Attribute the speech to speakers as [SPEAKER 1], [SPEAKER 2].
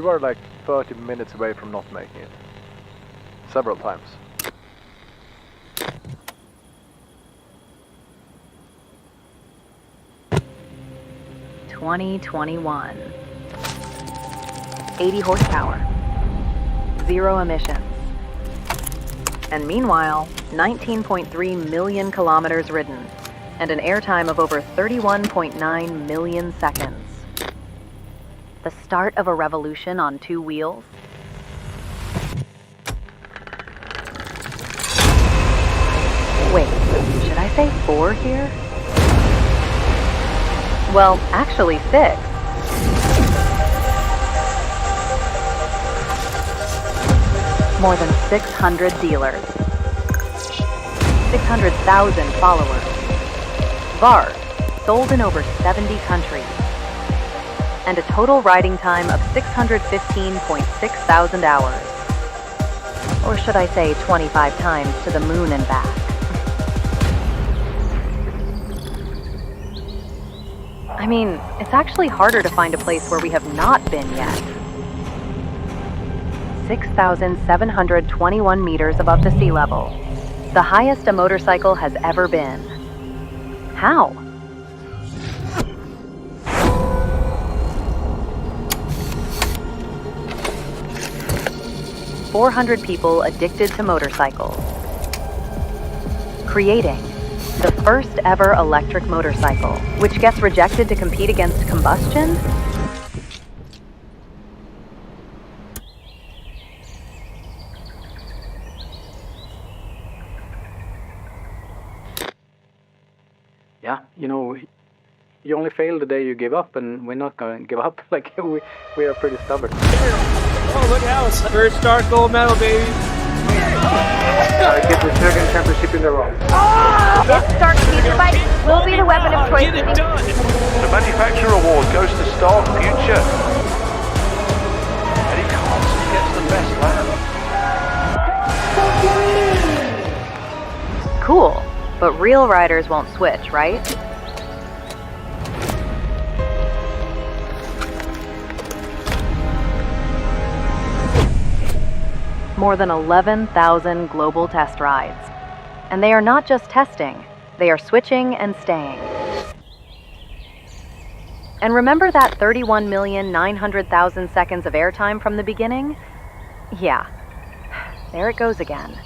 [SPEAKER 1] were like 30 minutes away from not making it. Several times.
[SPEAKER 2] (2021) 80 horsepower, 0 emissions. And meanwhile, 19.3 million kilometers ridden, and an airtime of over 31.9 million seconds. The start of a revolution on 2 wheels? Wait, should I say 4 here? Well, actually 6. More than 600 dealers. 600,000 followers. VARG, sold in over 70 countries. And a total riding time of 615.6 thousand hours. Or should I say 25 times to the moon and back. I mean, it's actually harder to find a place where we have not been yet. 6,721 meters above the sea level. The highest a motorcycle has ever been. How? "400 people addicted to motorcycles. Creating the first ever electric motorcycle, which gets rejected to compete against combustion?
[SPEAKER 3] Yeah, you know, you only fail the day you give up, and we're not going to give up. Like, we are pretty stubborn.
[SPEAKER 4] Oh, look at Alice. First start gold medal, baby.
[SPEAKER 1] Get the second championship in a row.
[SPEAKER 5] This Stark Future bike will be the weapon of choice.
[SPEAKER 4] Get it done.
[SPEAKER 6] The manufacturer award goes to Stark Future. Eddie Carlson gets the best lap.
[SPEAKER 2] Cool, but real riders won't switch, right? More than 11,000 global test rides. And they are not just testing, they are switching and staying. And remember that 31,900,000 seconds of airtime from the beginning? Yeah, there it goes again.